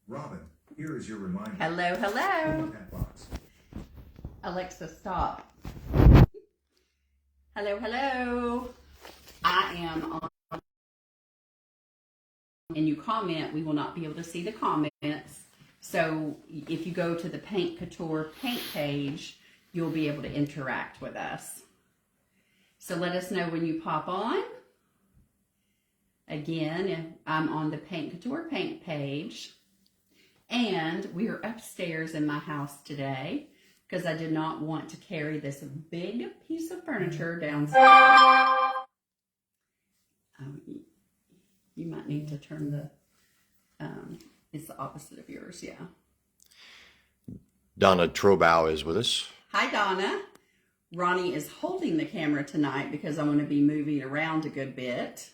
Robin, here is your reminder. Hello, hello. Cat box. Alexa, stop. Hello, hello. I am on, and you comment, we will not be able to see the comments. So if you go to the Paint Couture paint page, you'll be able to interact with us. So let us know when you pop on. Again, I'm on the Paint Couture paint page. And we are upstairs in my house today because I did not want to carry this big piece of furniture downstairs. You might need to turn the, it's the opposite of yours, yeah. Donna Trobow is with us. Hi, Donna. Ronnie is holding the camera tonight because I'm going to be moving around a good bit.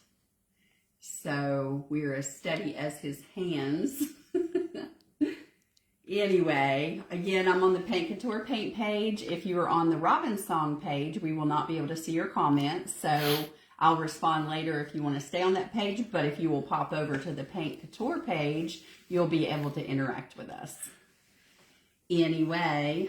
So we're as steady as his hands. Anyway, again, I'm on the Paint Couture paint page. If you are on the Robin Song page, we will not be able to see your comments. So I'll respond later if you want to stay on that page. But if you will pop over to the Paint Couture page, you'll be able to interact with us. Anyway.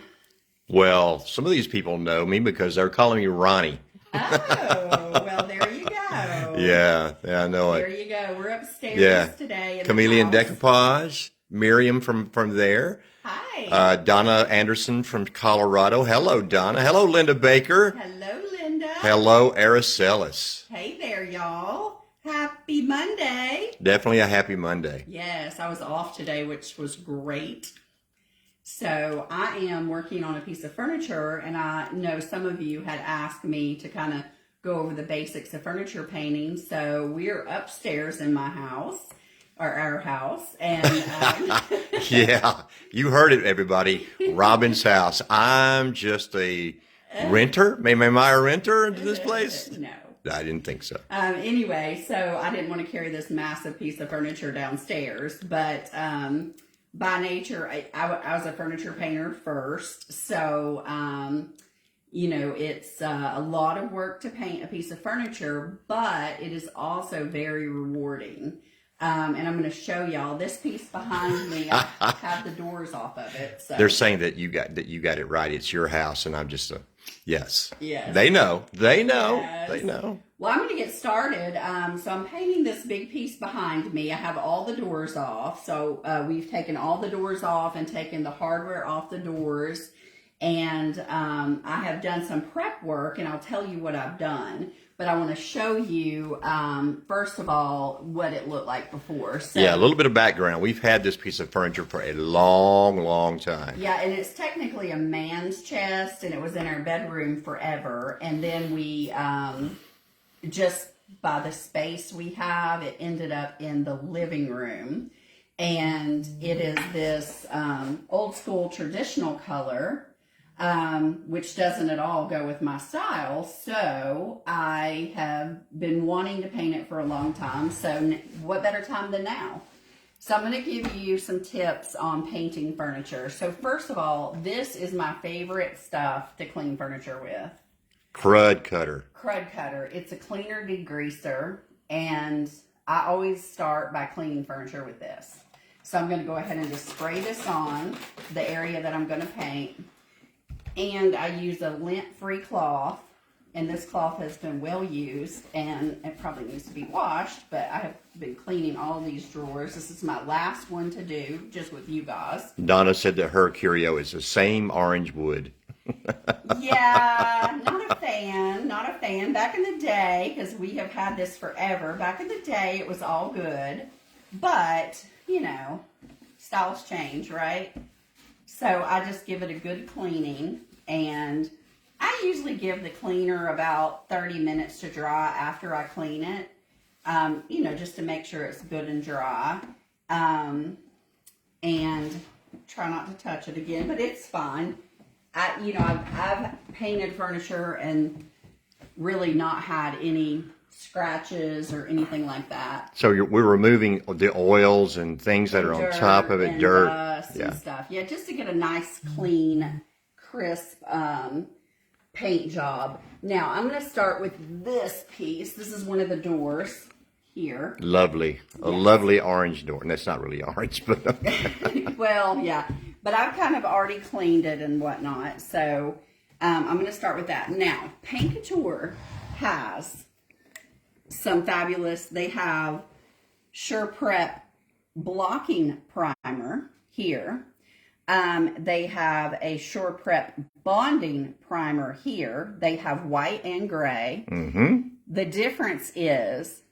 Well, some of these people know me because they're calling me Ronnie. Oh, well, there you go. Yeah, I know There it. you go. We're upstairs today. In Chameleon the house. Decoupage. Miriam from there. Hi. Donna Anderson from Colorado. Hello, Donna. Hello, Linda Baker. Hello, Linda. Hello, Araceli. Hey there, y'all. Happy Monday. Definitely a happy Monday. Yes, I was off today, which was great. So I am working on a piece of furniture, and I know some of you had asked me to kind of go over the basics of furniture painting. So we're upstairs in my house, or our house, and Yeah, you heard it, everybody. Robin's house. I'm just a renter. Am I a renter into this place? No. I didn't think so. Anyway, so I didn't want to carry this massive piece of furniture downstairs, but by nature, I was a furniture painter first, so you know, it's a lot of work to paint a piece of furniture, but it is also very rewarding. And I'm going to show y'all this piece behind me. I have the doors off of it. So. They're saying that you got it right. It's your house, and I'm just a yes. Yes. They know. Yes. They know. Well, I'm going to get started. So I'm painting this big piece behind me. I have all the doors off. So we've taken all the doors off and taken the hardware off the doors. And I have done some prep work, and I'll tell you what I've done. But I want to show you, first of all, what it looked like before. So, Yeah, a little bit of background. We've had this piece of furniture for a long, long time. Yeah, and it's technically a man's chest, and it was in our bedroom forever. And then we, just by the space we have, it ended up in the living room. And it is this old school traditional color. Which doesn't at all go with my style. So I have been wanting to paint it for a long time. So what better time than now? So I'm going to give you some tips on painting furniture. So first of all, this is my favorite stuff to clean furniture with. Crud cutter. Crud cutter. It's a cleaner degreaser, and I always start by cleaning furniture with this. So I'm going to go ahead and just spray this on the area that I'm going to paint. And I use a lint-free cloth, and this cloth has been well used, and it probably needs to be washed, but I have been cleaning all these drawers. This is my last one to do, just with you guys. Donna said that her curio is the same orange wood. Yeah, not a fan. Back in the day, because we have had this forever, back in the day it was all good, but, you know, styles change, right? So I just give it a good cleaning, and I usually give the cleaner about 30 minutes to dry after I clean it, you know, just to make sure it's good and dry, and try not to touch it again, but it's fine. I've painted furniture and really not had any scratches or anything like that. So we're removing the oils and things that are on top of it, dirt. Dust and stuff. Yeah, just to get a nice, clean, crisp paint job. Now, I'm going to start with this piece. This is one of the doors here. Lovely. A lovely orange door. And that's not really orange, but Well, yeah, but I've kind of already cleaned it and whatnot. So I'm going to start with that. Now, Paint Couture has some fabulous, they have Sure Prep blocking primer here. They have a Sure Prep bonding primer here. They have white and gray. The difference is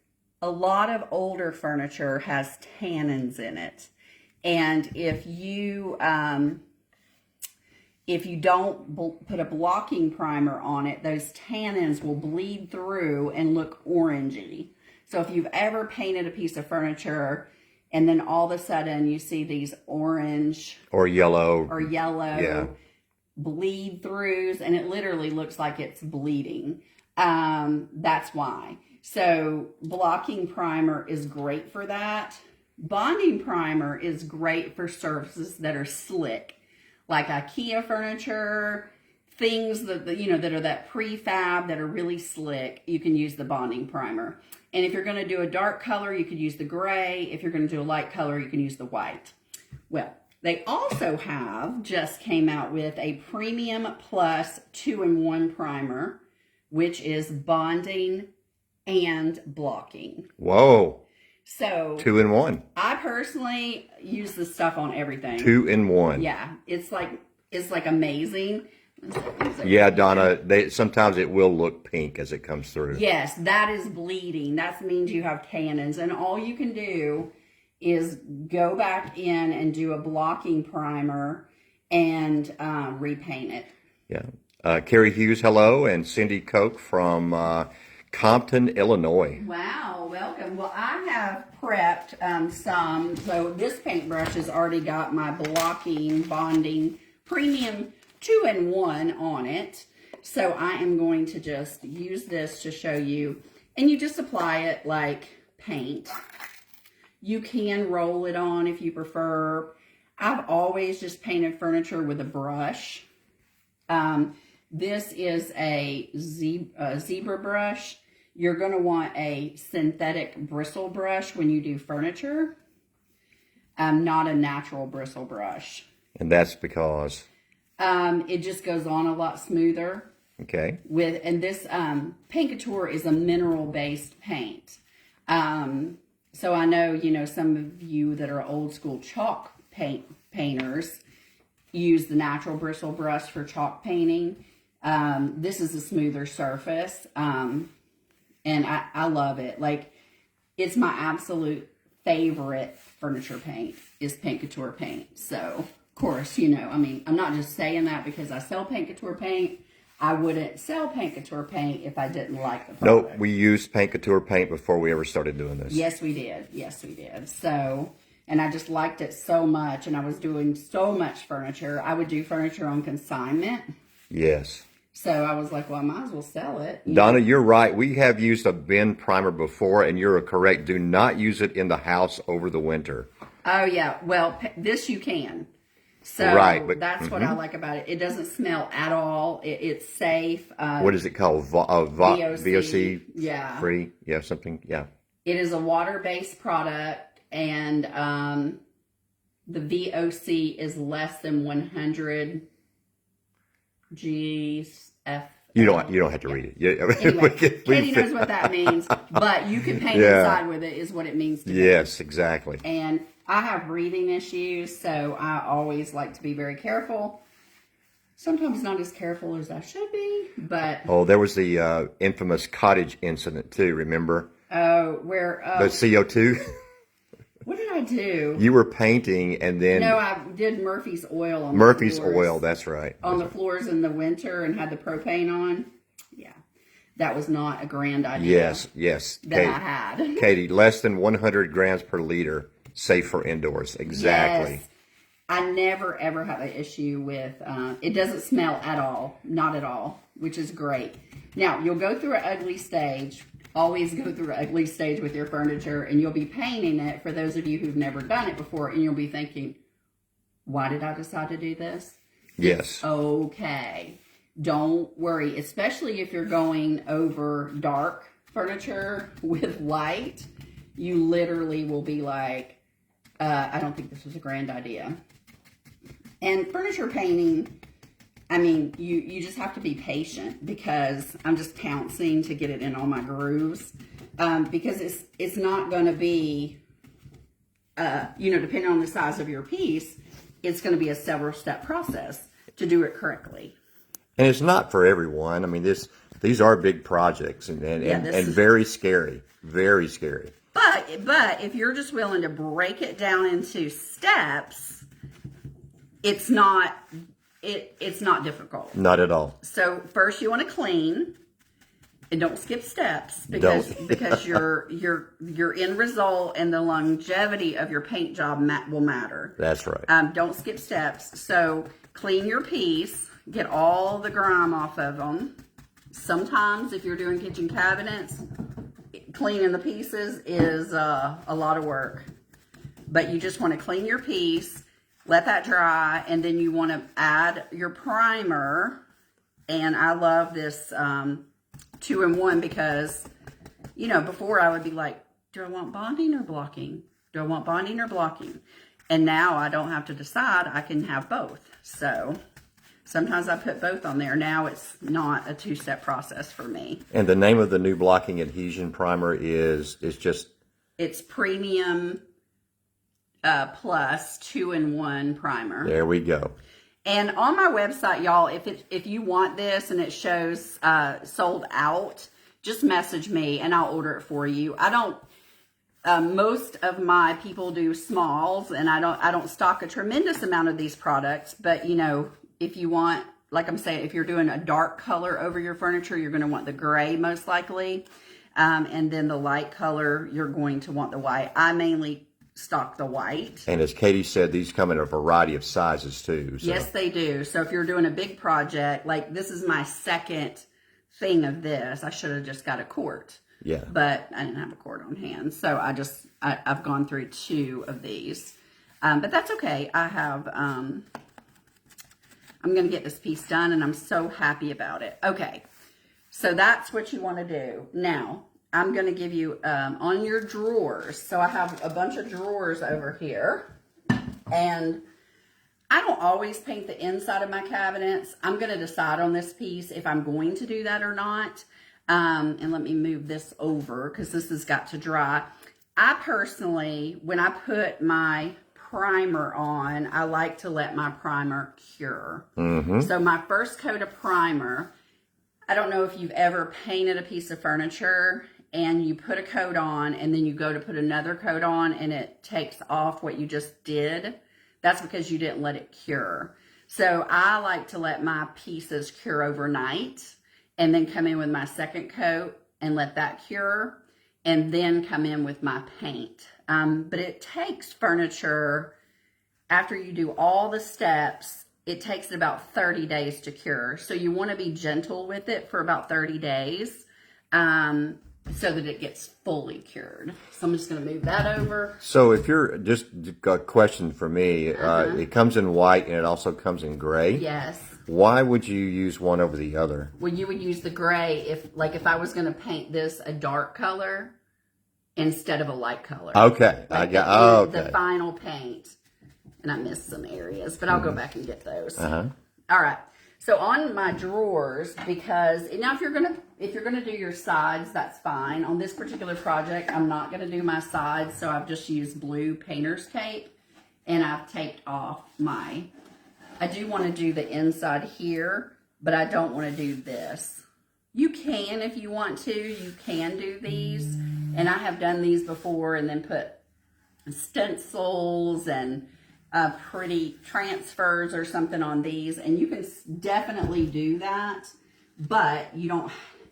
a lot of older furniture has tannins in it. And if you don't put a blocking primer on it, those tannins will bleed through and look orangey. So if you've ever painted a piece of furniture and then all of a sudden you see these orange or yellow bleed throughs, and it literally looks like it's bleeding, that's why. So blocking primer is great for that. Bonding primer is great for surfaces that are slick, like IKEA furniture, things that that are that prefab that are really slick. You can use the bonding primer. And if you're going to do a dark color, you could use the gray. If you're going to do a light color, you can use the white. Well, they also just came out with a Premium Plus 2-in-1 primer, which is bonding and blocking. Whoa. So 2-in-1. I personally use this stuff on everything. 2-in-1. Yeah, it's like amazing. Yeah, Donna, sometimes it will look pink as it comes through. Yes, that is bleeding. That means you have tannins. And all you can do is go back in and do a blocking primer and repaint it. Yeah. Carrie Hughes, hello, and Cindy Koch from Compton, Illinois. Wow, welcome. Well, I have prepped some. So this paintbrush has already got my blocking, bonding, premium 2-in-1 on it. So I am going to just use this to show you. And you just apply it like paint. You can roll it on if you prefer. I've always just painted furniture with a brush. This is a zebra brush. You're going to want a synthetic bristle brush when you do furniture. Not a natural bristle brush. And that's because? It just goes on a lot smoother. Okay. And this Paint Couture is a mineral-based paint. So I know, some of you that are old school chalk painters use the natural bristle brush for chalk painting. This is a smoother surface. And I love it. Like, it's my absolute favorite furniture paint is Paint Couture paint. So, of course, I'm not just saying that because I sell Paint Couture paint. I wouldn't sell Paint Couture paint if I didn't like the product. No, we used Paint Couture paint before we ever started doing this. Yes, we did. Yes, we did. So, and I just liked it so much, and I was doing so much furniture. I would do furniture on consignment. Yes. So I was like, well, I might as well sell it. Donna, you're right. We have used a bin primer before, and you're correct. Do not use it in the house over the winter. Oh, yeah. Well, this you can. So right, but, that's what I like about it. It doesn't smell at all. It's safe. What is it called? VOC yeah. free? Yeah, something. Yeah. It is a water-based product, and the VOC is less than 100 GF. You don't have to read it. Yeah. Anyway, Katie knows what that means, but you can paint inside with it is what it means to me. Yes, exactly. And I have breathing issues, so I always like to be very careful. Sometimes not as careful as I should be, but... Oh, there was the infamous cottage incident too, remember? Oh, where... The CO2? What did I do? You were painting and then... No, I did Murphy's oil on Murphy's the floors. oil, that's right. On the floors in the winter and had the propane on. Yeah. That was not a grand idea. Yes. That I had. Katie, less than 100 grams per liter, safe for indoors. Exactly. Yes. I never, ever have an issue with, it doesn't smell at all. Not at all, which is great. Now, you'll go through an ugly stage. Always go through an ugly stage with your furniture, and you'll be painting it for those of you who've never done it before, and you'll be thinking, why did I decide to do this? Yes. Okay. Don't worry, especially if you're going over dark furniture with light. you literally will be like, I don't think this was a grand idea. And furniture painting, I mean, you just have to be patient because I'm just pouncing to get it in all my grooves. Because it's not going to be, depending on the size of your piece, it's going to be a several step process to do it correctly. And it's not for everyone. I mean, these are big projects and very scary, very scary. But if you're just willing to break it down into steps, it's not difficult. Not at all. So first you want to clean, and don't skip steps because your end result and the longevity of your paint job will matter. That's right. Don't skip steps. So clean your piece, get all the grime off of them. Sometimes if you're doing kitchen cabinets, cleaning the pieces is a lot of work. But you just want to clean your piece, let that dry, and then you want to add your primer. And I love this 2-in-1 because, before I would be like, do I want bonding or blocking? Do I want bonding or blocking? And now I don't have to decide. I can have both. So sometimes I put both on there. Now it's not a 2-step process for me. And the name of the new blocking adhesion primer is just... It's Premium Plus 2-in-1 primer. There we go. And on my website, y'all, if you want this and it shows sold out, just message me and I'll order it for you. I don't. Most of my people do smalls, and I don't stock a tremendous amount of these products. But if you want, like I'm saying, if you're doing a dark color over your furniture, you're going to want the gray most likely, and then the light color, you're going to want the white. I mainly stock the white. And as Katie said, these come in a variety of sizes too. So. Yes, they do. So if you're doing a big project, like this is my second thing of this. I should have just got a quart. Yeah. But I didn't have a quart on hand. So I've gone through 2 of these. But that's okay. I'm going to get this piece done and I'm so happy about it. Okay. So that's what you want to do. Now, I'm going to give you, on your drawers, so I have a bunch of drawers over here, and I don't always paint the inside of my cabinets. I'm going to decide on this piece if I'm going to do that or not, and let me move this over, because this has got to dry. I personally, when I put my primer on, I like to let my primer cure. Mm-hmm. So my first coat of primer, I don't know if you've ever painted a piece of furniture and you put a coat on and then you go to put another coat on and it takes off what you just did. That's because you didn't let it cure. So I like to let my pieces cure overnight and then come in with my second coat and let that cure and then come in with my paint. But it takes furniture, after you do all the steps, it takes about 30 days to cure. So you want to be gentle with it for about 30 days. So that it gets fully cured. So I'm just going to move that over. So if you're just a question for me, it comes in white and it also comes in gray. Yes. Why would you use one over the other? Well, you would use the gray if I was going to paint this a dark color instead of a light color. Okay. Like the final paint. And I missed some areas, but I'll go back and get those. Uh-huh. All right. So on my drawers, because now if you're gonna do your sides, that's fine. On this particular project, I'm not gonna do my sides, so I've just used blue painter's tape, and I've taped off my. I do want to do the inside here, but I don't want to do this. You can if you want to. You can do these, and I have done these before, and then put stencils and pretty transfers or something on these, and you can definitely do that, but you don't,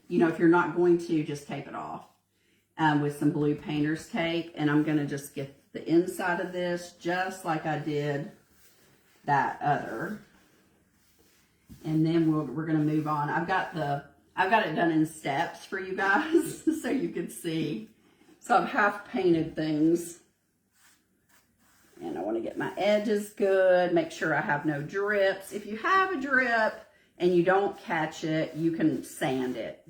if you're not going to, just tape it off with some blue painter's tape. And I'm going to just get the inside of this just like I did that other, and then we're going to move on. I've got it done in steps for you guys so you can see. So I've half painted things. And I want to get my edges good, make sure I have no drips. If you have a drip and you don't catch it, you can sand it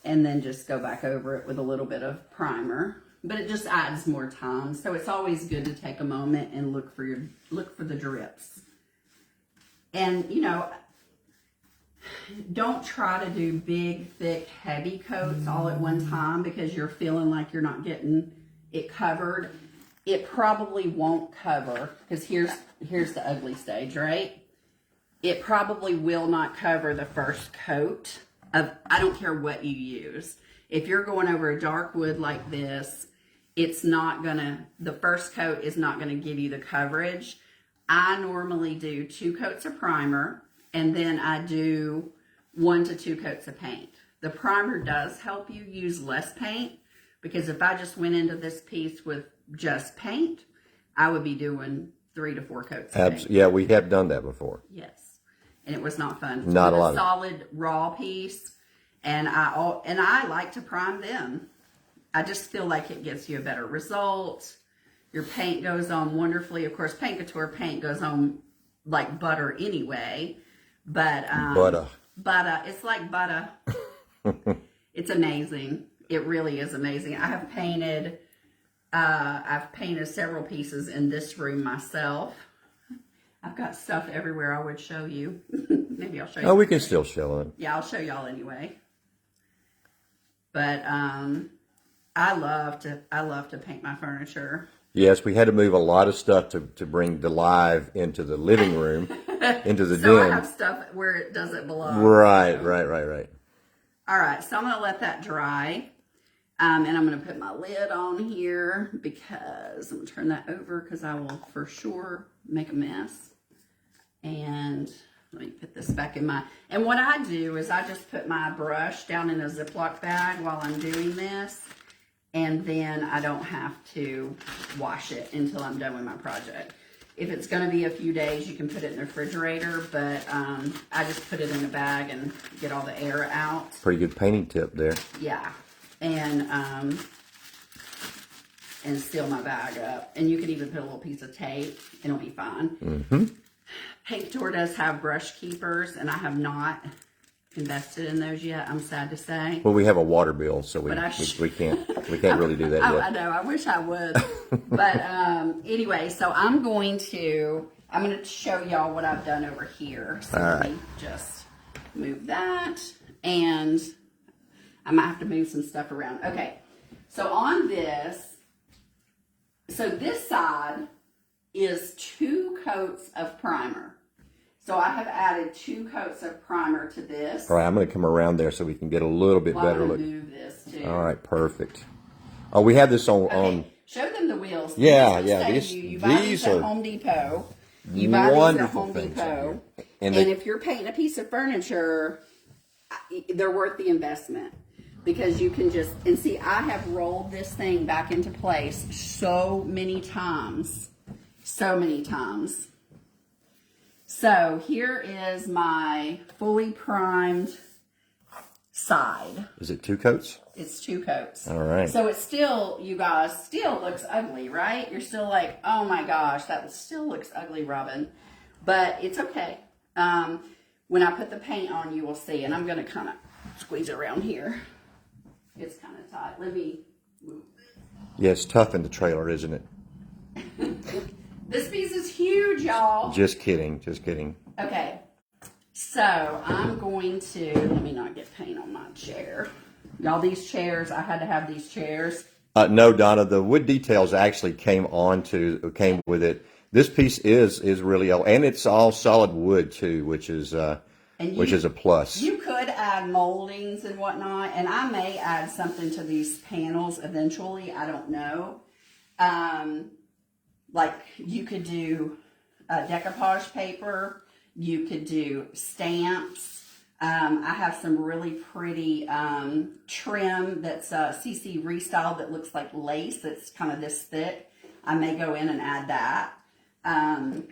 and then just go back over it with a little bit of primer. but it just adds more time. So it's always good to take a moment and look for the drips. And you know, don't try to do big, thick, heavy coats all at one time because you're feeling like you're not getting it covered. It probably won't cover, because here's the ugly stage, right? It probably will not cover the first coat of, I don't care what you use. If you're going over a dark wood like this, it's not gonna, the first coat is not gonna give you the coverage. I normally do 2 coats of primer, and then I do 1 to 2 coats of paint. The primer does help you use less paint, because if I just went into this piece with just paint, I would be doing 3 to 4 coats of paint. Yeah, we have done that before. Yes, and it was not fun. Not a lot. Solid raw piece, and I like to prime them. I just feel like it gives you a better result. Your paint goes on wonderfully. Of course, Paint Couture paint goes on like butter anyway, but butter. It's like butter. It's amazing. It really is amazing. I've painted several pieces in this room myself. I've got stuff everywhere I would show you. Maybe I'll show you. Oh, we can still show it. Yeah, I'll show y'all anyway. But I love to paint my furniture. Yes, we had to move a lot of stuff to bring the live into the living room, into the So den. I have stuff where it doesn't belong. Right. All right, so I'm going to let that dry. And I'm going to put my lid on here because I'm going to turn that over because I will for sure make a mess. And let me put this back in my... And what I do is I just put my brush down in a Ziploc bag while I'm doing this. And then I don't have to wash it until I'm done with my project. If it's going to be a few days, you can put it in the refrigerator. But I just put it in a bag and get all the air out. Pretty good painting tip there. Yeah. And seal my bag up. And you can even put a little piece of tape and it'll be fine. Mm-hmm. Paint Couture does have brush keepers, and I have not invested in those yet, I'm sad to say. Well, we have a water bill, so we can't really do that Oh, yet. I know, I wish I would. But anyway, so I'm going to show y'all what I've done over here. So let me just move that, and I might have to move some stuff around. Okay, so on this, so this side is 2 coats of primer. So I have added 2 coats of primer to this. All right, I'm going to come around there so we can get a little bit better I'm look. gonna move this too. All right, perfect. Oh, we have this on. Okay, show them the wheels. Yeah, This will yeah, save you buy these are at Home Depot. You buy these at wonderful Home things Depot. And And if you're painting a piece of furniture, they're worth the investment. Because you can just, and see, I have rolled this thing back into place so many times. So many times. So here is my fully primed side. Is it 2 coats? It's 2 coats. All right. So it still, you guys, still looks ugly, right? You're still like, oh my gosh, that still looks ugly, Robin. But it's okay. When I put the paint on, you will see. And I'm going to kind of squeeze it around here. It's kind of tight. Let me move this. Yeah, it's tough in the trailer, isn't it? This piece is huge, y'all. Just kidding. Just kidding. Okay. So I'm going to, let me not get paint on my chair. Y'all, these chairs, I had to have these chairs. No, Donna, the wood details actually came with it. This piece is really old, and it's all solid wood too, which is a plus. You could add moldings and whatnot, and I may add something to these panels eventually. I don't know. Like you could do decoupage paper. You could do stamps. I have some really pretty trim that's CC Restyle that looks like lace. That's kind of this thick. I may go in and add that. I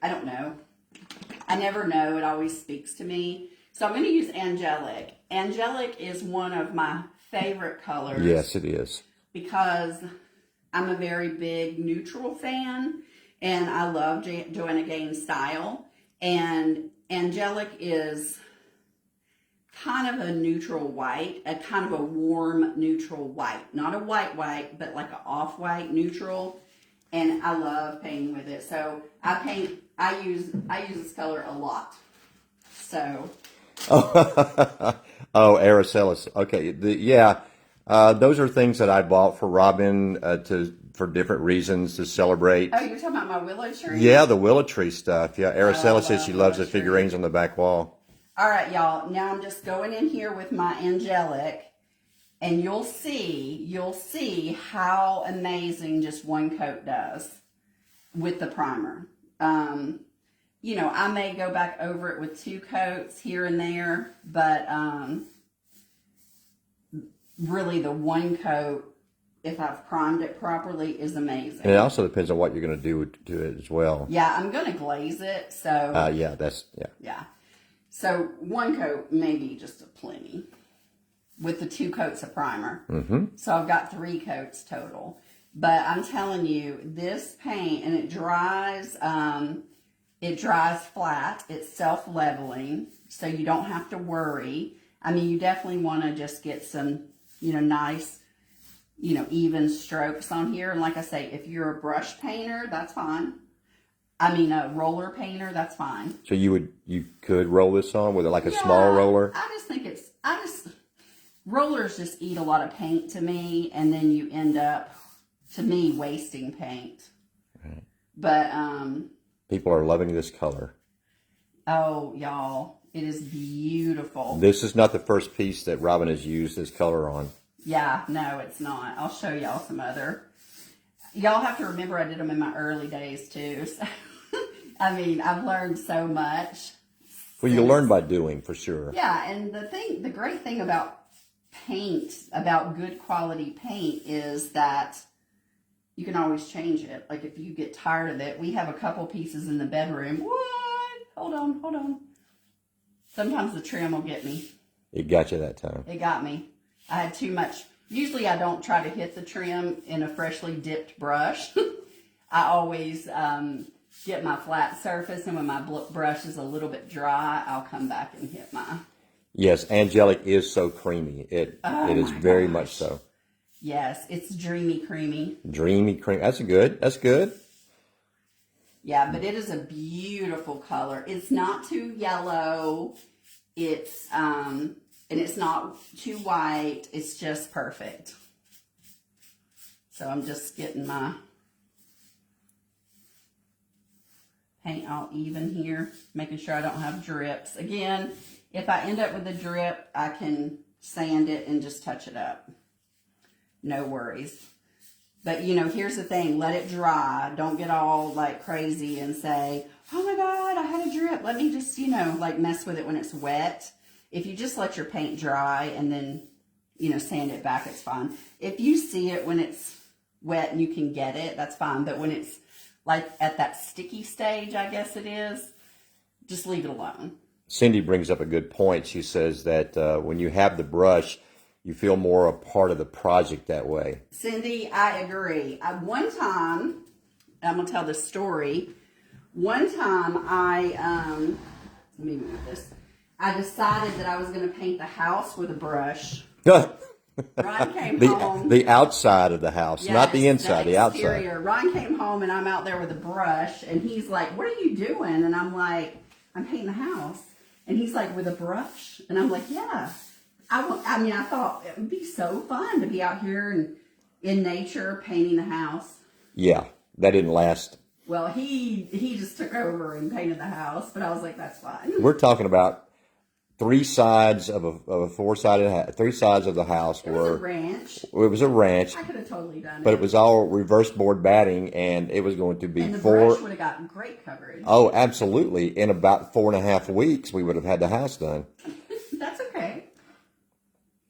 don't know. I never know. It always speaks to me. So I'm going to use Angelic. Angelic is one of my favorite colors. Yes, it is. Because I'm a very big neutral fan, and I love Joanna Gaines' style. And Angelic is kind of a neutral white, a kind of a warm neutral white. Not a white, but like an off-white neutral. And I love painting with it. So I use this color a lot. So. Oh, Araceli. Okay. Those are things that I bought for Robin for different reasons to celebrate. Oh, you're talking about my willow tree? Yeah, the willow tree stuff. Yeah, Araceli says she loves the willow tree. figurines on the back wall. All right, y'all. Now I'm just going in here with my angelic, and you'll see how amazing just one coat does with the primer. You know, I may go back over it with 2 coats here and there, but really the one coat, if I've primed it properly, is amazing. And it also depends on what you're going to do to it as well. Yeah, I'm going to glaze it, so. Yeah. So one coat may be just a plenty with the 2 coats of primer. Mm-hmm. So I've got 3 coats total. But I'm telling you, this paint, and it dries flat. It's self-leveling, so you don't have to worry. I mean, you definitely want to just get some, nice, even strokes on here. And like I say, if you're a brush painter, that's fine. I mean, a roller painter, that's fine. So you could roll this on with a small roller? I just think rollers just eat a lot of paint to me, and then you end up, to me, wasting paint. Right. But, people are loving this color. oh, y'all, it is beautiful. This is not the first piece that Robin has used this color on. Yeah, no, it's not. I'll show y'all some other. Y'all have to remember I did them in my early days too. So, I mean, I've learned so much. Well, you learn by doing, for sure. Yeah, and the great thing about paint, about good quality paint, is that you can always change it. Like if you get tired of it, we have a couple pieces in the bedroom. What? Hold on. Sometimes the trim will get me. It got you that time. It got me. I had too much. Usually I don't try to hit the trim in a freshly dipped brush. I always get my flat surface, and when my brush is a little bit dry, I'll come back and hit my. Yes, angelic is so creamy. It is very much so. Yes, it's dreamy creamy. Dreamy cream. That's good. Yeah, but it is a beautiful color. It's not too yellow. It's and it's not too white. It's just perfect. So I'm just getting my paint all even here, making sure I don't have drips. Again, if I end up with a drip, I can sand it and just touch it up. No worries. But, here's the thing. Let it dry. Don't get all, crazy and say, oh, my God, I had a drip. Let me just, mess with it when it's wet. If you just let your paint dry and then, sand it back, it's fine. If you see it when it's wet and you can get it, that's fine. But when it's, at that sticky stage, I guess it is, just leave it alone. Cindy brings up a good point. She says that when you have the brush, you feel more a part of the project that way. Cindy, I agree. One time, I'm going to tell this story. One time let me move this. I decided that I was going to paint the house with a brush. Ron came home. The outside of the house, yes, not the inside, the outside. Ron came home, and I'm out there with a brush, and he's like, what are you doing? And I'm like, I'm painting the house. And he's like, with a brush? And I'm like, yeah. I thought it would be so fun to be out here and in nature painting the house. Yeah, that didn't last. Well, he just took over and painted the house, but I was like, that's fine. We're talking about 3 sides of a 4-sided house. 3 sides of the house It was a ranch. It was a ranch. I could have totally done it. But it was all reverse board batting, and it was going to be and the brush would have gotten great coverage. Oh, absolutely. In about 4.5 weeks, we would have had the house done. That's okay.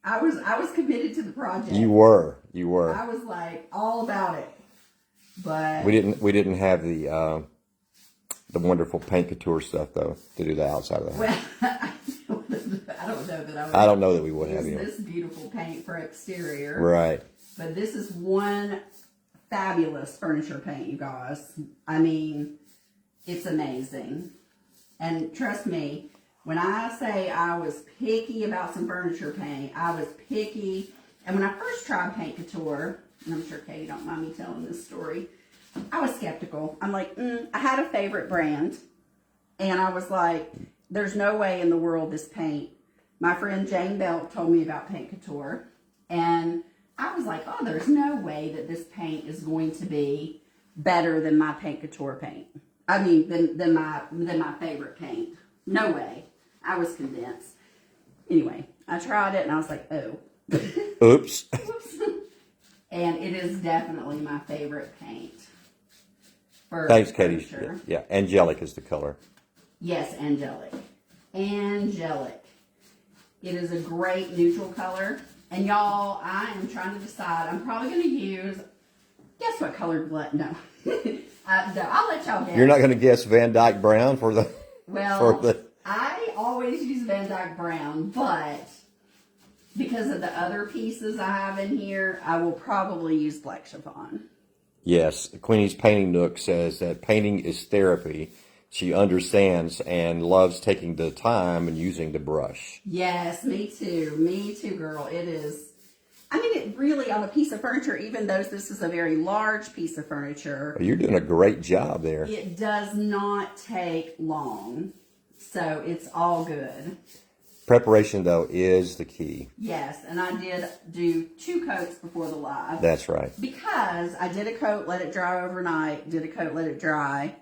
I was committed to the project. You were. I was all about it. But we didn't have the wonderful paint couture stuff though to do the outside of the house. Well, I don't know that I don't know that we would have this beautiful paint for exterior. Right. But this is one fabulous furniture paint, you guys. I mean, it's amazing. And trust me, When I say I was picky about some furniture paint, I was picky. And when I first tried Paint Couture, and I'm sure Katie don't mind me telling this story, I was skeptical. I'm like, I had a favorite brand. And I was like, there's no way in the world this paint. My friend Jane Belk told me about Paint Couture. And I was like, oh, there's no way that this paint is going to be better than my Paint Couture paint. I mean, than my favorite paint. No way. I was convinced. Anyway, I tried it and I was like, oh. Oops. And it is definitely my favorite paint. For Thanks, Katie. furniture. Yeah, angelic is the color. Yes, angelic. Angelic. It is a great neutral color. And y'all, I am trying to decide. I'm probably going to use, guess what colored blood? No. No, I'll let y'all guess. You're not going to guess Van Dyke Brown for the... Well, I always use Van Dyke Brown, but because of the other pieces I have in here, I will probably use Black Chiffon. Yes, Queenie's Painting Nook says that painting is therapy. She understands and loves taking the time and using the brush. Yes, me too. Me too, girl. It is. I mean, it really, on a piece of furniture, even though this is a very large piece of furniture. You're doing a great job there. It does not take long. So it's all good. Preparation, though, is the key. Yes, and I did do 2 coats before the live. That's right. Because I did a coat, let it dry overnight, did a coat, let it dry.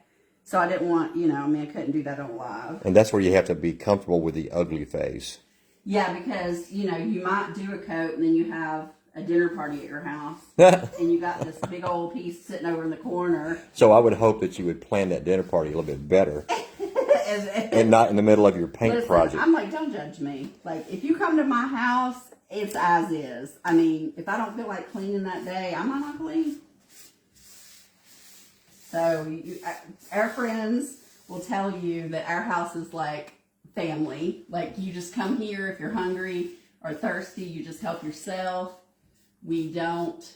So I didn't want, I couldn't do that on live. And that's where you have to be comfortable with the ugly phase. Yeah, because, you might do a coat and then you have a dinner party at your house. And you got this big old piece sitting over in the corner. So I would hope that you would plan that dinner party a little bit better. And not in the middle of your paint project. I'm like, don't judge me. Like, if you come to my house, it's as is. I mean, if I don't feel like cleaning that day, I might not clean. So, our friends will tell you that our house is like family. Like, you just come here if you're hungry or thirsty. You just help yourself. We don't.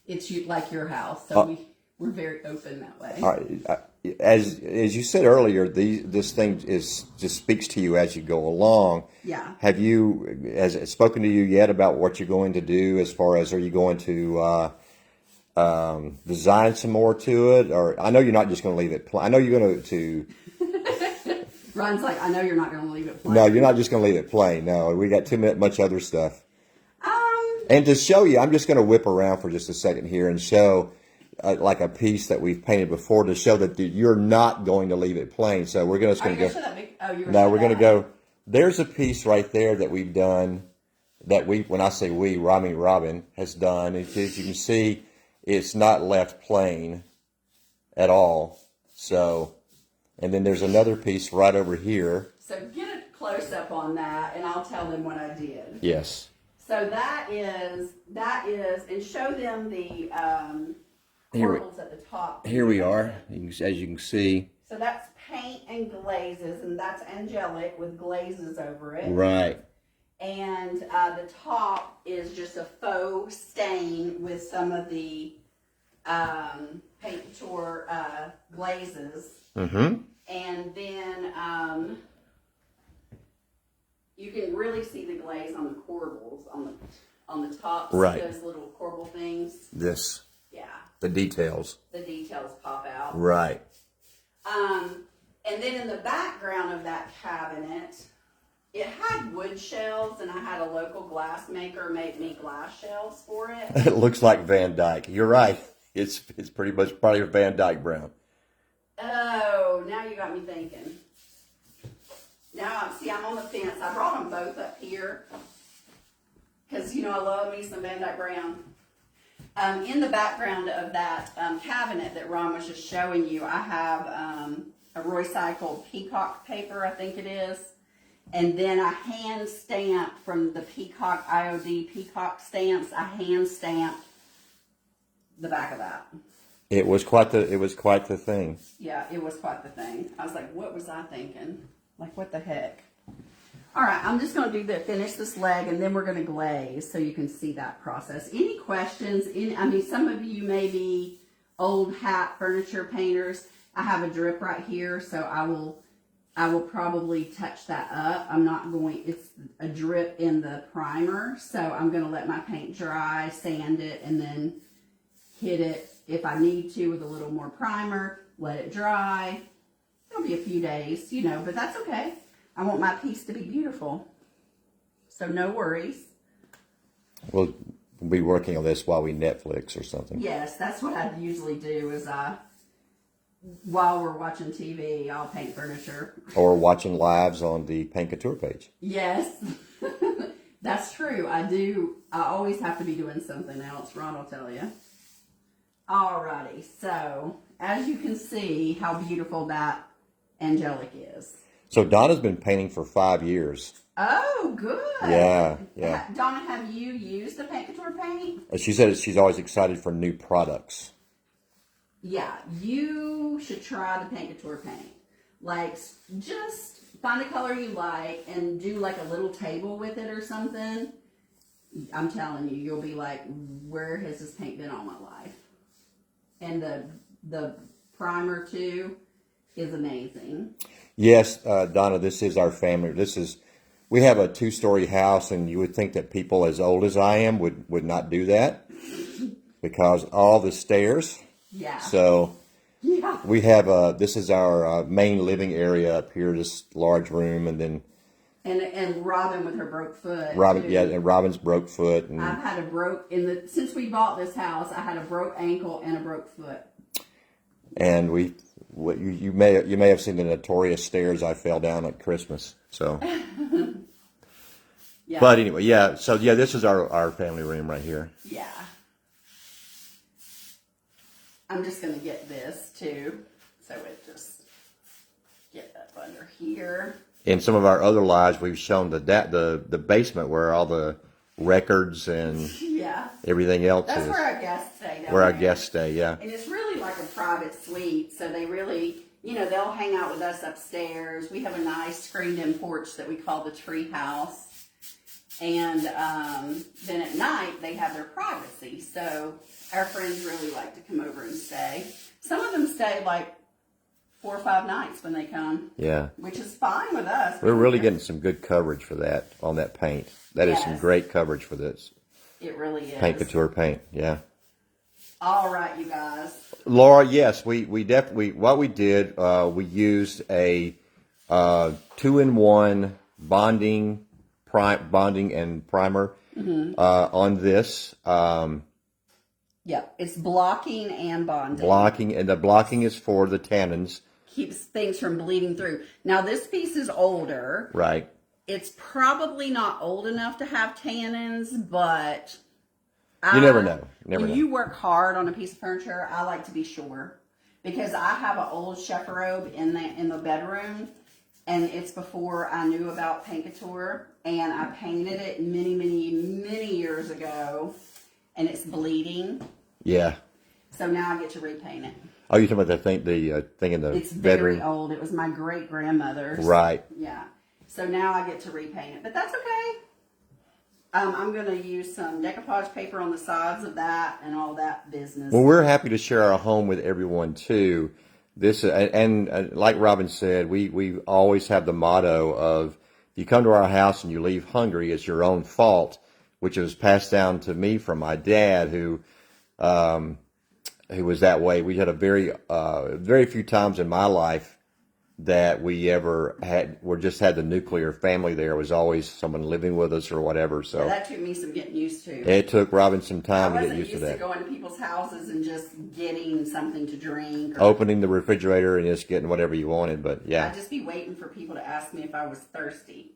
It's like your house. So, we're very open that way. All right. As you said earlier, this thing just speaks to you as you go along. Yeah. Have you has it spoken to you yet about what you're going to do? As far as, are you going to design some more to it, or I know you're not just going to leave it plain. I know you're going to. Ron's like, I know you're not going to leave it plain. No, you're not just going to leave it plain. No, we got much other stuff. And to show you, I'm just going to whip around for just a second here and show. Like a piece that we've painted before to show that you're not going to leave it plain. So we're just going to go. No, we're going to go. There's a piece right there that we've done. That when I say we, Robin has done. As you can see, it's not left plain at all. So, and then there's another piece right over here. So get a close up on that, and I'll tell them what I did. Yes. So that is, and show them the. Corbels at the top. Here we are, as you can see. So that's paint and glazes, and that's angelic with glazes over it. Right. And the top is just a faux stain with some of the Paint Couture glazes. Mm-hmm. And then you can really see the glaze on the corbels on the tops. Right. Those little corbel things. This. Yeah. The details. The details pop out. Right. And then in the background of that cabinet, it had wood shelves, and I had a local glass maker make me glass shelves for it. It looks like Van Dyke. You're right. It's pretty much probably Van Dyke Brown. Oh, now you got me thinking. Now, I'm on the fence. I brought them both up here because, I love me some Van Dyke Brown. In the background of that cabinet that Ron was just showing you, I have a recycled peacock paper, I think it is. And then I hand stamped from the Peacock IOD Peacock stamps. I hand stamped the back of that. It was quite the thing. Yeah, it was quite the thing. I was like, what was I thinking? Like, what the heck? All right, I'm just going to finish this leg, and then we're going to glaze so you can see that process. Any questions? Some of you may be old hat furniture painters. I have a drip right here, so I will I will probably touch that up. I'm not going, it's a drip in the primer, so I'm going to let my paint dry, sand it, and then hit it if I need to with a little more primer, let it dry. It'll be a few days, you know, but that's okay. I want my piece to be beautiful. So no worries. We'll be working on this while we Netflix or something. Yes, that's what I usually do is while we're watching TV, I'll paint furniture. Or watching lives on the Paint Couture page. Yes, that's true. I always have to be doing something else. Ron will tell you. Alrighty, so as you can see how beautiful that angelic is. So Donna's been painting for 5 years. Oh, good. Yeah. Donna, have you used the Paint Couture paint? She said she's always excited for new products. Yeah, you should try the Paint Couture paint. Like, just find a color you like and do like a little table with it or something. I'm telling you, you'll be like, where has this paint been all my life? And the primer too is amazing. Yes, Donna, this is our family. We have a 2-story house, and you would think that people as old as I am would not do that because all the stairs. Yeah. So yeah. we have this is our main living area up here, this large room, and then and Robin with her broke foot. Robin, too. yeah, and Robin's broke foot. And I've had since we bought this house, I had a broke ankle and a broke foot. And you may have seen the notorious stairs I fell down at Christmas. So, Yeah. But anyway, yeah. So yeah, this is our family room right here. Yeah. I'm just gonna get this too, so it just get up under here. In some of our other lives, we've shown the basement where all the records and Yeah. everything else That's is. where our guests stay. Where our guests stay, yeah. And it's really like a private suite, so they really, they'll hang out with us upstairs. We have a nice screened-in porch that we call the tree house. And then at night, they have their privacy. So our friends really like to come over and stay. Some of them stay like 4 or 5 nights when they come. Yeah. Which is fine with us. We're really getting some good coverage for that on that paint. That is some Yes. great coverage for this It really is. Paint Couture paint, yeah. All right, you guys. Laura, yes, we definitely, what we did, we used a 2-in-1 bonding and primer on this. Yep, it's blocking and bonding. The blocking is for the tannins. Keeps things from bleeding through. Now, this piece is older. Right. It's probably not old enough to have tannins, but You never know. When you work hard on a piece of furniture, I like to be sure. Because I have an old chef robe in the bedroom, and it's before I knew about Paint Couture, and I painted it many, many, many years ago, and it's bleeding. Yeah. So now I get to repaint it. Oh, you're talking about the thing in the It's bedroom? very old. It was my great-grandmother's. Right. Yeah. So now I get to repaint it, but that's okay. I'm going to use some decoupage paper on the sides of that and all that business. Well, we're happy to share our home with everyone too. This and like Robin said, we always have the motto of if you come to our house and you leave hungry, it's your own fault, which was passed down to me from my dad, who was that way. We had a very few times in my life that we ever had the nuclear family there. It was always someone living with us or whatever. So that took me some getting used to. It took Robin some time to get used to that. I wasn't used to going to people's houses and just getting something to drink. Or Opening the refrigerator and just getting whatever you wanted, but yeah. I'd just be waiting for people to ask me if I was thirsty.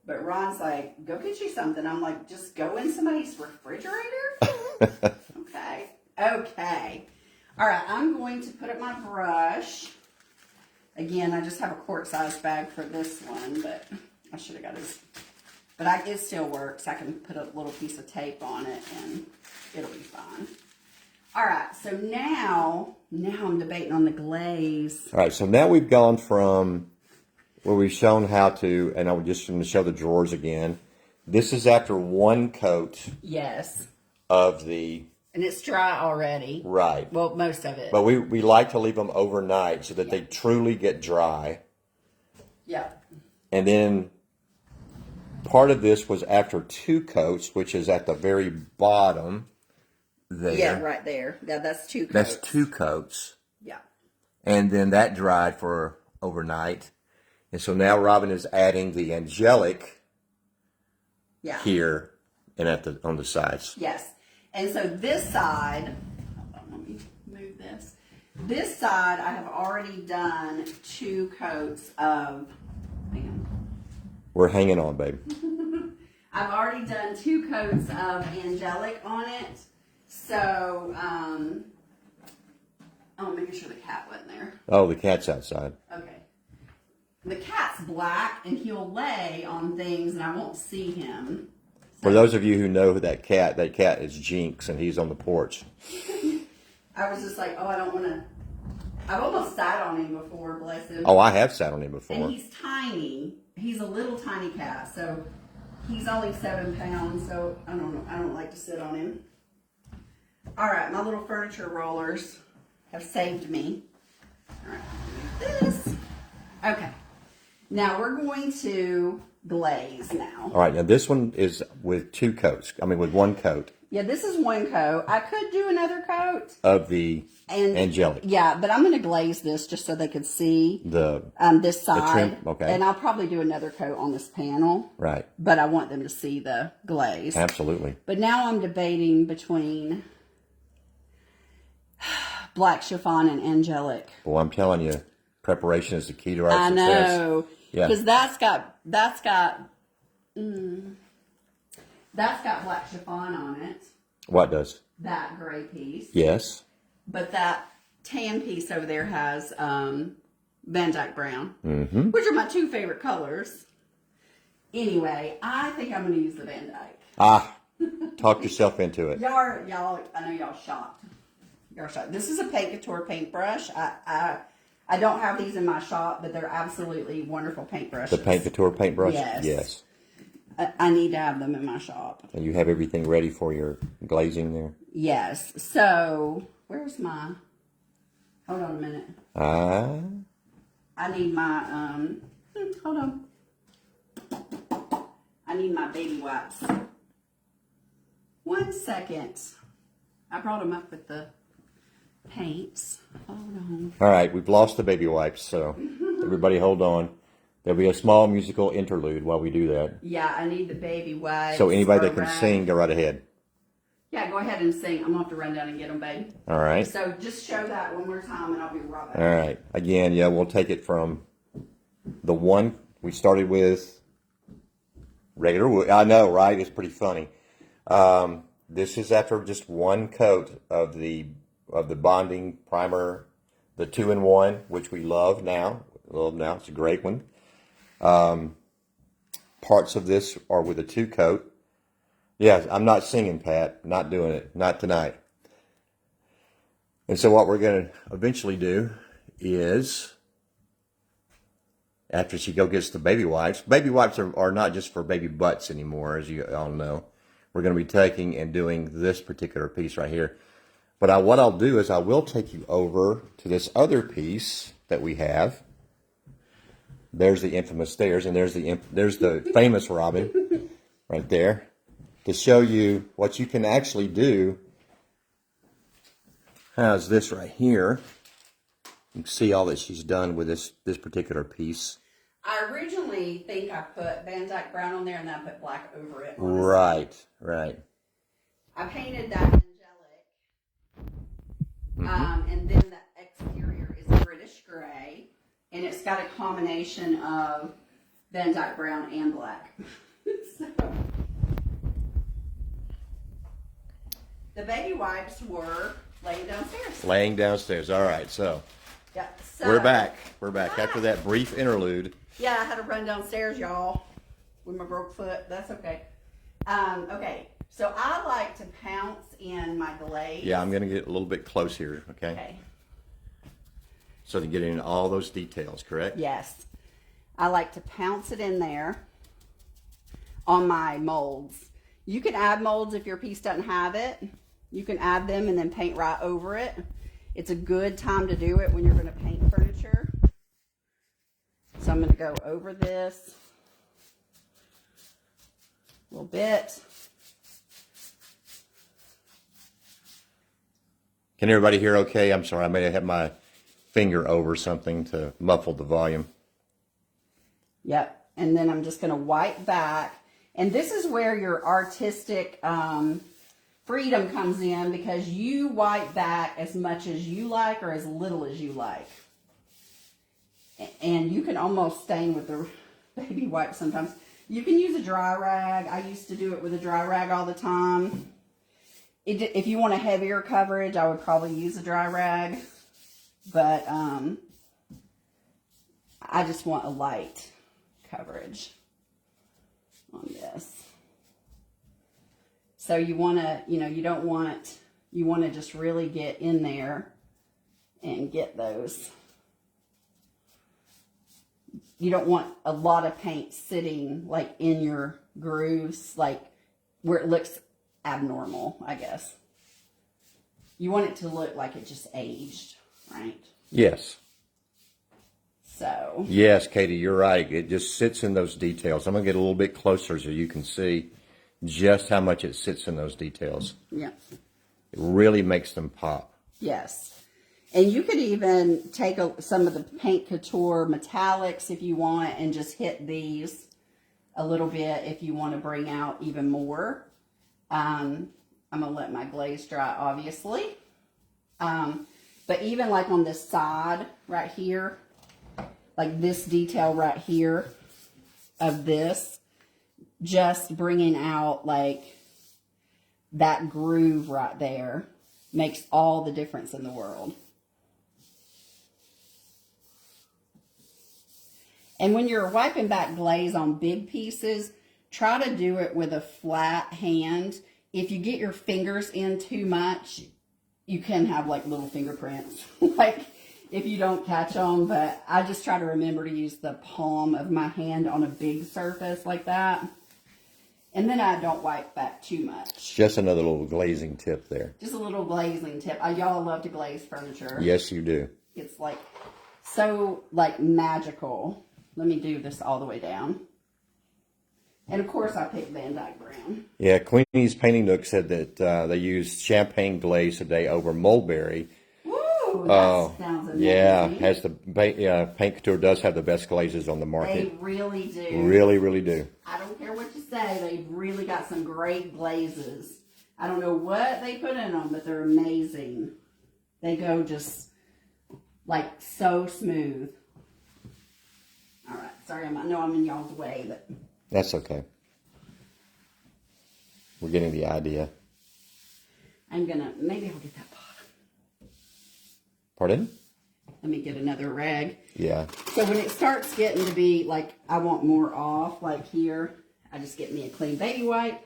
But Ron's like, go get you something. I'm like, just go in somebody's refrigerator? Okay. All right, I'm going to put up my brush. Again, I just have a quart-sized bag for this one, but I should have got it. But it still works. I can put a little piece of tape on it, and it'll be fine. All right, so now I'm debating on the glaze. All right, so now we've gone from where we've shown how to, and I'm just going to show the drawers again. This is after one coat. Yes. Of the... And it's dry already. Right. Well, most of it. But we like to leave them overnight so that they truly get dry. Yep. And then part of this was after 2 coats, which is at the very bottom there. Yeah, right there. Yeah, that's 2 coats. That's 2 coats. Yeah. And then that dried for overnight. And so now Robin is adding the angelic here and on the sides. Yes. And so this side, hold on, let me move this. This side, I have already done 2 coats of, hang on. We're hanging on, babe. I've already done 2 coats of angelic on it. So, making sure the cat wasn't there. Oh, the cat's outside. Okay. The cat's black and he'll lay on things and I won't see him. For those of you who know that cat is Jinx and he's on the porch. I was just like, I don't want to. I've almost sat on him before, bless him. Oh, I have sat on him before. And he's tiny. He's a little tiny cat, so he's only 7 pounds. So I don't know. I don't like to sit on him. All right, my little furniture rollers have saved me. All right, this. Okay, now we're going to glaze now. All right, now this one is with 2 coats. I mean, with 1 coat. Yeah, this is 1 coat. I could do another coat Of the angelic. Yeah, but I'm going to glaze this just so they could see this side. trim, okay. And I'll probably do another coat on this panel. Right. But I want them to see the glaze. Absolutely. But now I'm debating between black chiffon and angelic. Well, I'm telling you, preparation is the key to our I success. know. Yeah. Because that's got black chiffon on it. What does? That gray piece. Yes. But that tan piece over there has Van Dyke brown, Mm-hmm. which are my 2 favorite colors. Anyway, I think I'm going to use the Van Dyke. Talk yourself into it. Y'all, I know y'all shocked. Y'all shocked. This is a Paint Couture paintbrush. I don't have these in my shop, but they're absolutely wonderful paintbrushes. The Paint Couture paintbrush? Yes. Yes. I need to have them in my shop. And you have everything ready for your glazing there? Yes. So, where's my... Hold on a minute. I need my, hold on. I need my baby wipes. 1 second. I brought them up with the paints. Hold on. All right, we've lost the baby wipes, so everybody hold on. There'll be a small musical interlude while we do that. Yeah, I need the baby wipes. So anybody that can around. sing, go right ahead. Yeah, go ahead and sing. I'm going to have to run down and get them, babe. All right. So just show that one more time and I'll be right back. All right. Again, yeah, we'll take it from the one we started with regular wood. I know, right? It's pretty funny. This is after just 1 coat of the bonding primer, the 2-in-1, which we love now. It's a great one. Parts of this are with a 2 coat. Yeah, I'm not singing, Pat. Not doing it. Not tonight. And so what we're going to eventually do is, after she gets the baby wipes are not just for baby butts anymore, as you all know. We're going to be taking and doing this particular piece right here. But what I'll do is I will take you over to this other piece that we have. There's the infamous stairs, and there's the famous Robin right there, to show you what you can actually do. How's this right here? You can see all that she's done with this particular piece. I originally think I put Van Dyke brown on there and then I put black over it. Right. I painted that angelic. And then the exterior is British gray. And it's got a combination of Van Dyke brown and black. So, the baby wipes were laying downstairs. Laying downstairs. All right, so Yeah, we're back. After that brief interlude. Yeah, I had to run downstairs, y'all, with my broke foot. That's okay. Okay, so I like to pounce in my glaze. Yeah, I'm going to get a little bit close here, okay? Okay. So to get into all those details, correct? Yes. I like to pounce it in there on my molds. You can add molds if your piece doesn't have it. You can add them and then paint right over it. It's a good time to do it when you're going to paint furniture. So I'm I'm going to go over this a little bit. Can everybody hear okay? I'm sorry, I may have had my finger over something to muffle the volume. Yep. And then I'm just going to wipe back. And this is where your artistic freedom comes in, because you wipe back as much as you like or as little as you like. And you can almost stain with the baby wipe sometimes. You can use a dry rag. I used to do it with a dry rag all the time. If you want a heavier coverage, I would probably use a dry rag. But I just want a light coverage on this. So you want to, you don't want, you want to just really get in there and get those. You don't want a lot of paint sitting like in your grooves, like where it looks abnormal, I guess. You want it to look like it just aged, right? Yes. So. Yes, Katie, you're right. It just sits in those details. I'm going to get a little bit closer so you can see just how much it sits in those details. Yeah. It really makes them pop. Yes. And you could even take some of the Paint Couture metallics if you want and just hit these a little bit if you want to bring out even more. I'm going to let my glaze dry, obviously. But even like on this side right here, like this detail right here of this, just bringing out like that groove right there makes all the difference in the world. And when you're wiping back glaze on big pieces, try to do it with a flat hand. If you get your fingers in too much, you can have like little fingerprints, like if you don't catch them. But I just try to remember to use the palm of my hand on a big surface like that. And then I don't wipe back too much. Just another little glazing tip there. Just a little glazing tip. Y'all love to glaze furniture. Yes, you do. It's like so like magical. Let me do this all the way down. And of course I picked Van Dyke Brown. Yeah, Queenie's Painting Nook said that they used champagne glaze today over mulberry. Woo! That sounds amazing. Yeah, has the Paint Couture does have the best glazes on the market. They really do. Really, really do. I don't care what you say. They've really got some great glazes. I don't know what they put in them, but they're amazing. They go just like so smooth. All right. Sorry, I know I'm in y'all's way, but That's okay. We're getting the idea. maybe I'll get that bottom. Pardon? Let me get another rag. Yeah. So when it starts getting to be like, I want more off, like here, I just get me a clean baby wipe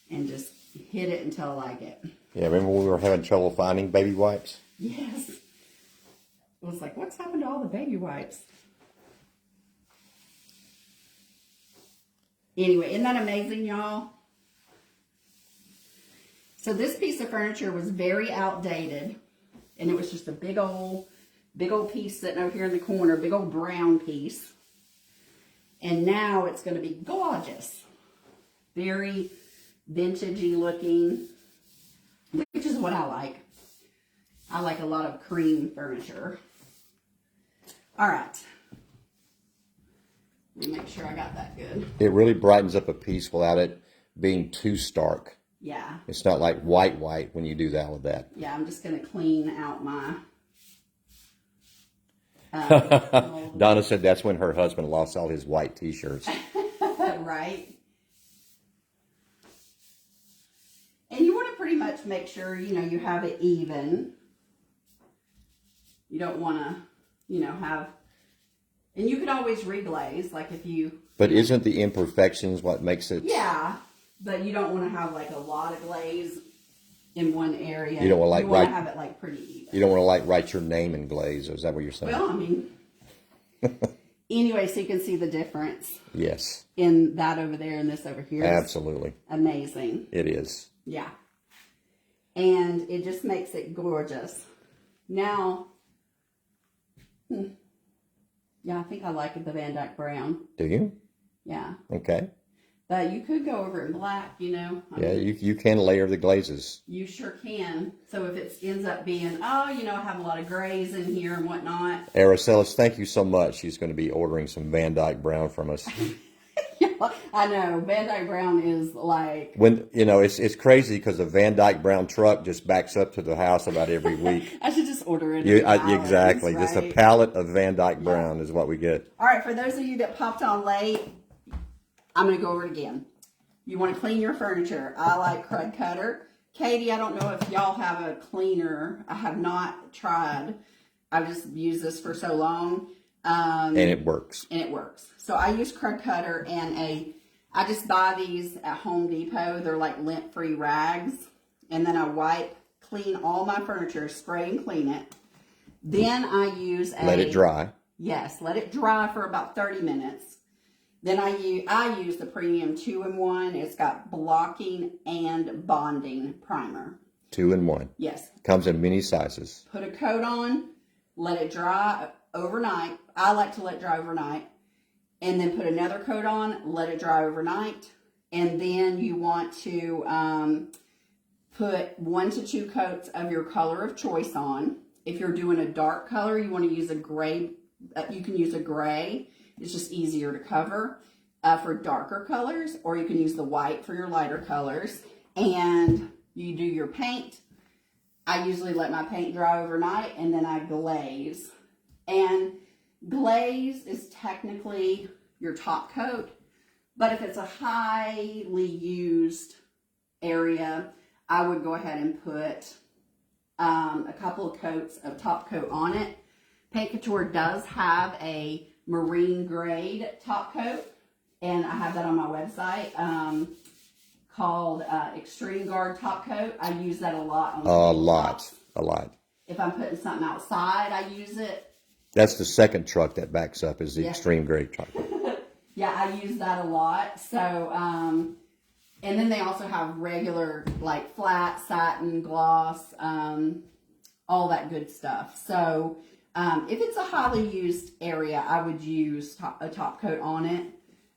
and just hit it until I like it. Yeah, remember when we were having trouble finding baby wipes? Yes. It was like, what's happened to all the baby wipes? Anyway, isn't that amazing, y'all? So this piece of furniture was very outdated, and it was just a big old piece sitting over here in the corner, big old brown piece. And now it's going to be gorgeous. Very vintagey looking, which is what I like. I like a lot of cream furniture. All right. Let me make sure I got that good. It really brightens up a piece without it being too stark. Yeah. It's not like white when you do that with that. Yeah, I'm just going to clean out my... Donna said that's when her husband lost all his white t-shirts. Right. And you want to pretty much make sure, you have it even. You don't want to, have... And you can always reglaze, like if you... But isn't the imperfections what makes it... Yeah, but you don't want to have like a lot of glaze in one area. You don't want to have it like pretty even. You don't want to like write your name in glaze. Is that what you're saying? Well, I mean... Anyway, so you can see the difference. Yes. In that over there and this over here. Absolutely. Amazing. It is. Yeah. And it just makes it gorgeous. Now, Yeah, I think I like the Van Dyke brown. Do you? Yeah. Okay. But you could go over it in black, you know. Yeah, you can layer the glazes. You sure can. So if it ends up being, oh, you know, I have a lot of grays in here and whatnot. Aracelis, thank you so much. She's going to be ordering some Van Dyke brown from us. Yeah, I know. Van Dyke brown is like... When it's crazy because the Van Dyke brown truck just backs up to the house about every week. I should just order it. In Exactly. right? Just a pallet of Van Dyke brown is what we get. All right, for those of you that popped on late, I'm going to go over it again. You want to clean your furniture. I like Krud Kutter. Katie, I don't know if y'all have a cleaner. I have not tried. I've just used this for so long. And it works. So I use Krud Kutter and I just buy these at Home Depot. They're like lint-free rags. And then I clean all my furniture, spray and clean it. Then I use Let it dry. Yes, let it dry for about 30 minutes. Then I use the Premium 2-in-1. It's got blocking and bonding primer. 2-in-1. Yes. Comes in many sizes. Put a coat on, let it dry overnight. I like to let it dry overnight. And then put another coat on, let it dry overnight. And then you want to put 1 to 2 coats of your color of choice on. If you're doing a dark color, you want to use a gray. You can use a gray. It's just easier to cover for darker colors, or you can use the white for your lighter colors. And you do your paint. I usually let my paint dry overnight, and then I glaze. And glaze is technically your top coat, but if it's a highly used area, I would go ahead and put a couple of coats of top coat on it. Paint Couture does have a marine grade top coat, and I have that on my website called Extreme Guard top coat. I use that a lot on a lot. If I'm putting something outside, I use it. That's the second truck that backs up is the Extreme Grade truck. Yeah, I use that a lot. So and then they also have regular like flat satin, gloss, all that good stuff. So if it's a highly used area, I would use a top coat on it.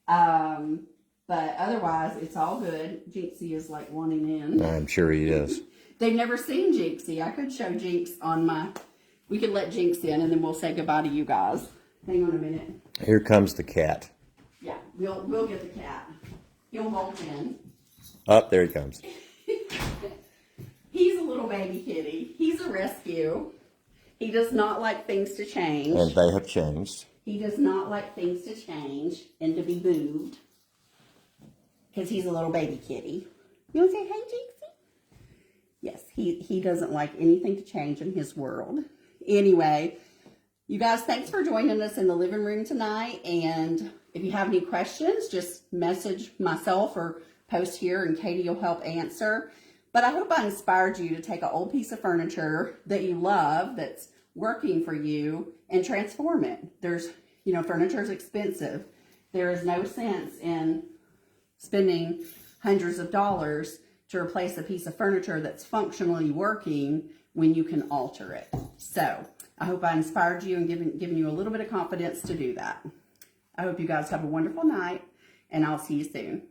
But otherwise, it's all good. Jinxie is like wanting in. I'm sure he is. They've never seen Jinxie. I could show Jinx on my... We could let Jinx in, and then we'll say goodbye to you guys. Hang on a minute. Here comes the cat. Yeah, we'll get the cat. He'll bolt in. Up there he comes. He's a little baby kitty. He's a rescue. He does not like things to change. And they have changed. He does not like things to change and to be moved. Because he's a little baby kitty. You want to say, hey, Jinxie? Yes, he doesn't like anything to change in his world. Anyway, you guys, thanks for joining us in the living room tonight. And if you have any questions, just message myself or post here and Katie will help answer. But I hope I inspired you to take an old piece of furniture that you love, that's working for you, and transform it. There's, furniture is expensive. There is no sense in spending hundreds of dollars to replace a piece of furniture that's functionally working when you can alter it. So I hope I inspired you and given you a little bit of confidence to do that. I hope you guys have a wonderful night, and I'll see you soon.